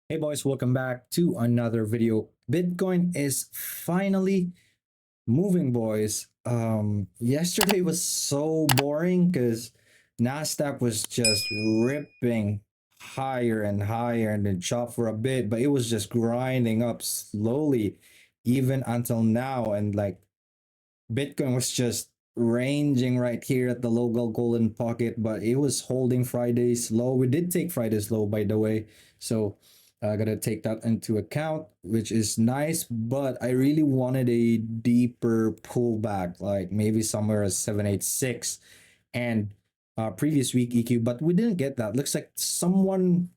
Hey boys, welcome back to another video. Bitcoin is finally moving, boys. Yesterday was so boring because Nasdaq was just ripping higher and higher and then chopped for a bit, but it was just grinding up slowly, even until now. And like Bitcoin was just ranging right here at the local golden pocket, but it was holding Friday's low. We did take Friday's low, by the way. So I gotta take that into account, which is nice. But I really wanted a deeper pullback, like maybe somewhere at 786 and previous week EQ, but we didn't get that. Looks like someone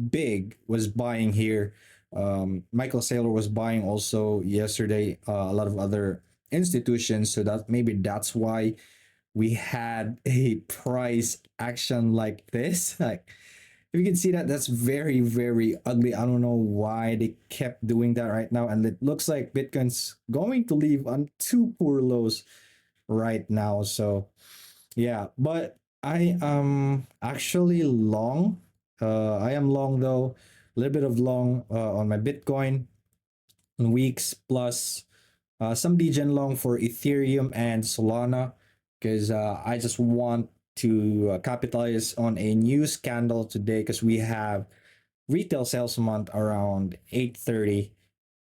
big was buying here. Michael Saylor was buying also yesterday. A lot of other institutions, so that maybe that's why we had a price action like this. Like if you can see that, that's very very ugly. I don't know why they kept doing that right now, and it looks like Bitcoin's going to leave on two poor lows right now. So yeah, but I am actually long. I am long though, a little bit of long on my Bitcoin weeks plus some degen long for Ethereum and Solana because I just want to capitalize on a news scandal today because we have retail sales month around 8:30.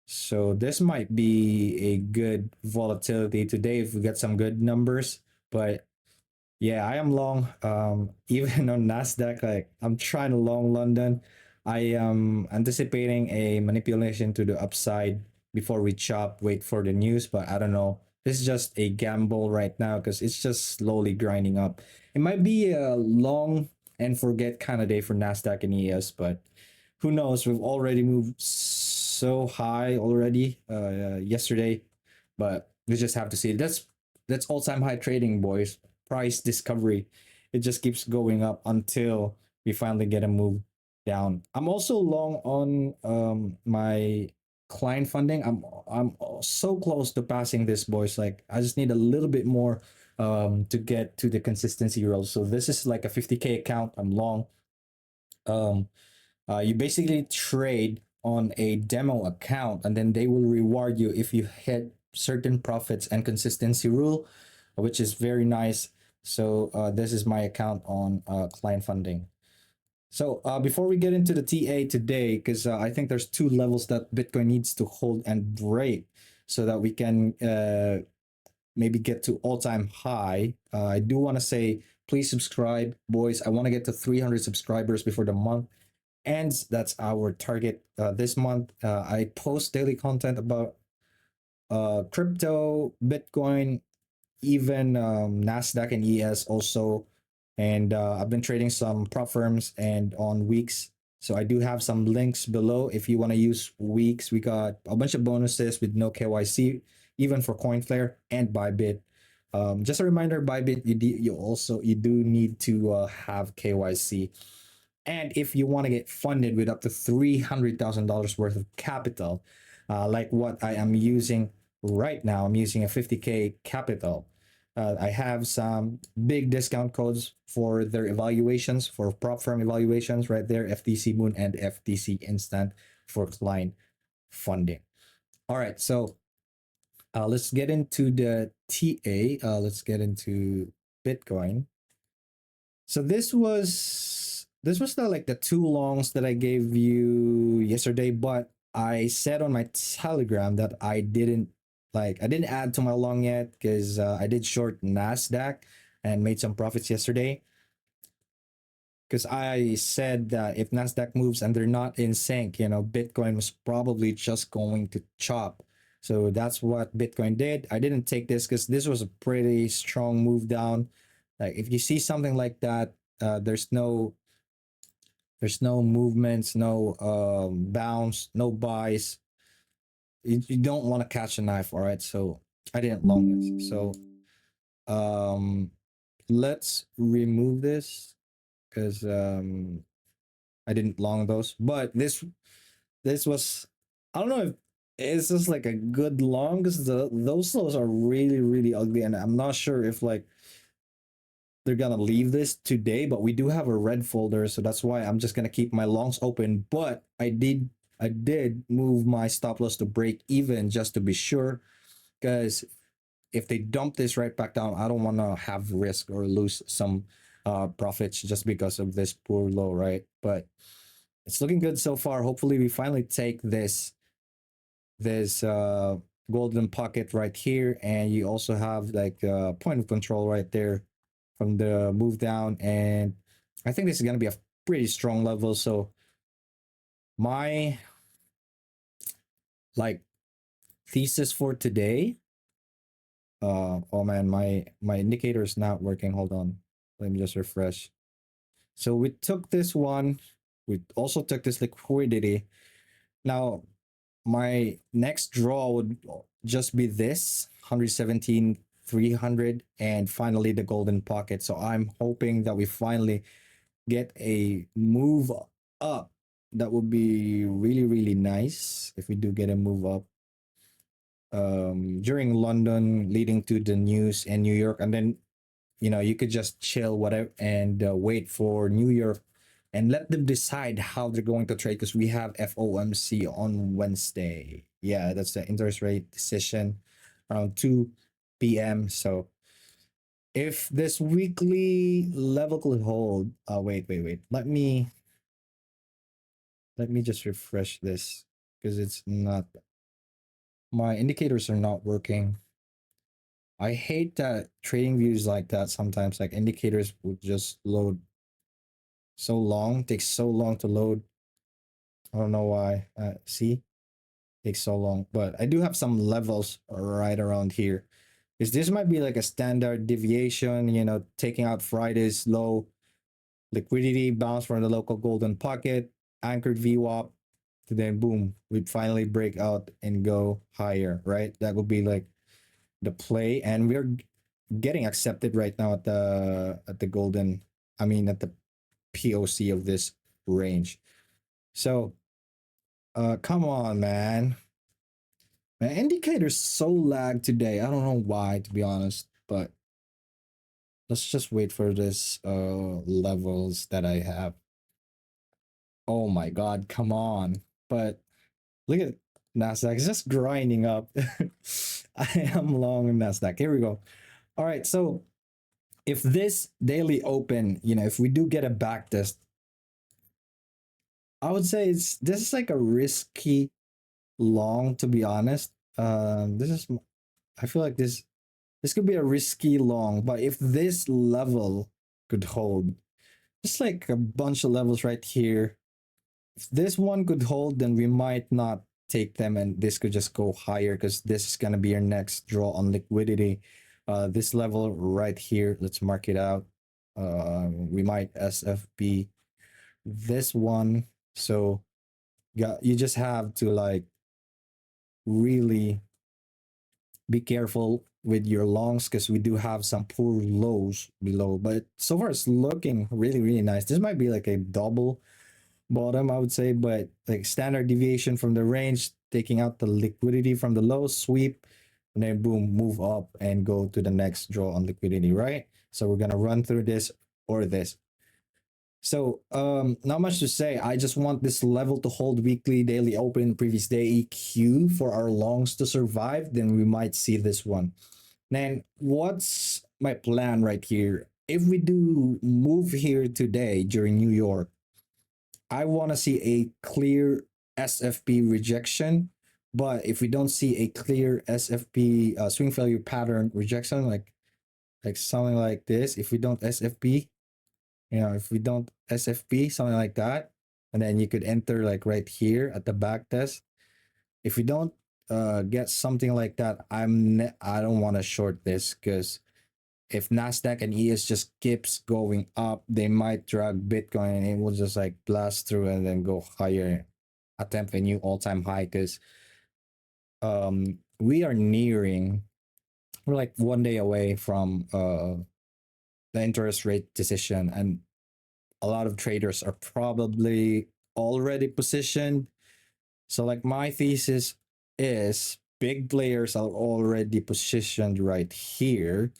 So this might be a good volatility today if we get some good numbers. But yeah, I am long. Even on Nasdaq, like I'm trying to long London. I am anticipating a manipulation to the upside before we chop. Wait for the news, but I don't know. This is just a gamble right now because it's just slowly grinding up. It might be a long and forget kind of day for Nasdaq and ES, but who knows? We've already moved so high already yesterday, but we just have to see. That's all time high trading, boys. Price discovery. It just keeps going up until we finally get a move down. I'm also long on my client funding. I'm so close to passing this, boys. Like I just need a little bit more to get to the consistency rule. So this is like a 50K account. I'm long. Um, you basically trade on a demo account, and then they will reward you if you hit certain profits and consistency rule, which is very nice. So this is my account on client funding. So before we get into the TA today, because I think there's two levels that Bitcoin needs to hold and break so that we can maybe get to all-time high. I do want to say, please subscribe, boys. I want to get to 300 subscribers before the month ends. That's our target this month. I post daily content about crypto, Bitcoin, even Nasdaq and ES also. And I've been trading some prop firms and on weeks. So I do have some links below if you want to use weeks. We got a bunch of bonuses with no KYC, even for Coinflare and Bybit. Just a reminder, Bybit, you do need to have KYC. And if you want to get funded with up to $300,000 worth of capital, like what I am using right now, I'm using a 50K capital. I have some big discount codes for their evaluations, for prop firm evaluations right there, FTCMOON and FTC Instant for client funding. All right, so let's get into the TA. Let's get into Bitcoin. So this was the like the two longs that I gave you yesterday, but I said on my Telegram that I didn't add to my long yet because I did short Nasdaq and made some profits yesterday. Because I said that if Nasdaq moves and they're not in sync, Bitcoin was probably just going to chop. So that's what Bitcoin did. I didn't take this because this was a pretty strong move down. Like if you see something like that, there's no movements, no bounce, no buys. You don't want to catch a knife, all right? So I didn't long this. So um, let's remove this because I didn't long those. But this was, I don't know if it's just like a good long because those lows are really really ugly, and I'm not sure if like they're gonna leave this today, but we do have a red folder, so that's why I'm just gonna keep my longs open. But I did move my stop loss to break even just to be sure, because if they dump this right back down, I don't want to have risk or lose some profits just because of this poor low, right? But it's looking good so far. Hopefully, we finally take this golden pocket right here, and you also have like a point of control right there from the move down, and I think this is gonna be a pretty strong level. So my like thesis for today, oh man, my indicator is not working. Hold on, let me just refresh. So we took this one, we also took this liquidity. Now my next draw would just be this 117 300 and finally the golden pocket. So I'm hoping that we finally get a move up. That would be really really nice if we do get a move up during London, leading to the news and New York, and then you could just chill whatever and wait for New York and let them decide how they're going to trade, because we have FOMC on Wednesday. Yeah, that's the interest rate decision around 2 p.m. So if this weekly level could hold, wait. Let me just refresh this because it's not, my indicators are not working. I hate that trading views like that sometimes, like indicators would just load so long, takes so long to load. I don't know why. See, takes so long, but I do have some levels right around here. Is this might be like a standard deviation, taking out Friday's low, liquidity bounce from the local golden pocket, anchored VWAP, then boom, we'd finally break out and go higher, right? That would be like the play, and we're getting accepted right now at the golden, I mean at the POC of this range. So come on, man. My indicator's so lagged today. I don't know why, to be honest, but let's just wait for this levels that I have. Oh my god, come on. But look at Nasdaq, it's just grinding up. I am long in Nasdaq. Here we go. All right, so if this daily open, if we do get a back test, I would say this is like a risky long, to be honest. This is, I feel like this could be a risky long, but if this level could hold, just like a bunch of levels right here, if this one could hold, then we might not take them, and this could just go higher because this is gonna be our next draw on liquidity. This level right here, let's mark it out. We might SFB this one. So you just have to like really be careful with your longs because we do have some poor lows below, but so far it's looking really really nice. This might be like a double bottom, I would say, but like standard deviation from the range, taking out the liquidity from the low, sweep, and then boom, move up and go to the next draw on liquidity, right? So we're gonna run through this or this. So not much to say. I just want this level to hold weekly, daily open, previous day EQ for our longs to survive. Then we might see this one. Then what's my plan right here? If we do move here today during New York, I want to see a clear SFP rejection. But if we don't see a clear SFP swing failure pattern rejection, like something like this, if we don't SFP, if we don't SFP, something like that, and then you could enter like right here at the back test. If we don't get something like that, I don't want to short this, because if Nasdaq and ES just keeps going up, they might drag Bitcoin and it will just like blast through and then go higher, attempt a new all-time high, because we are nearing, we're like 1 day away from the interest rate decision, and a lot of traders are probably already positioned. So like my thesis is big players are already positioned right here,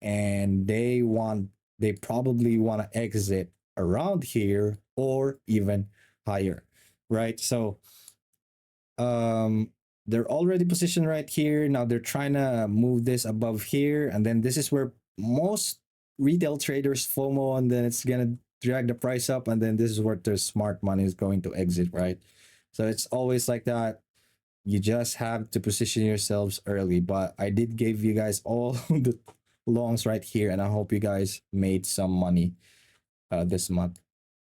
and they want they probably want to exit around here or even higher, right? So they're already positioned right here. Now they're trying to move this above here, and then this is where most retail traders FOMO, and then it's gonna drag the price up, and then this is where their smart money is going to exit, right? So it's always like that. You just have to position yourselves early. But I did give you guys all the longs right here, and I hope you guys made some money this month.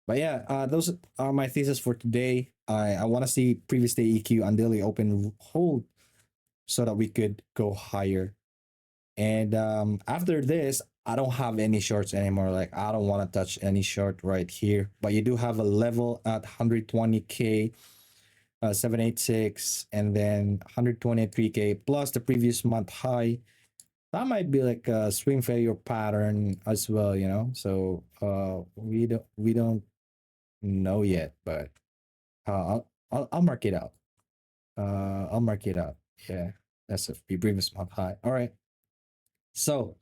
But yeah, those are my thesis for today. I want to see previous day EQ and daily open hold so that we could go higher. And after this, I don't have any shorts anymore. Like I don't want to touch any short right here. But you do have a level at 120k, 786, and then 123k plus the previous month high. That might be like a swing failure pattern as well, you know. So we don't know yet, but I'll mark it out. I'll mark it out. Yeah, that's a previous month high. All right. So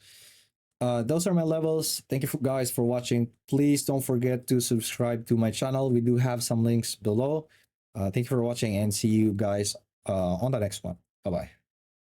those are my levels. Thank you guys for watching. Please don't forget to subscribe to my channel. We do have some links below. Thank you for watching and see you guys on the next one. Bye bye.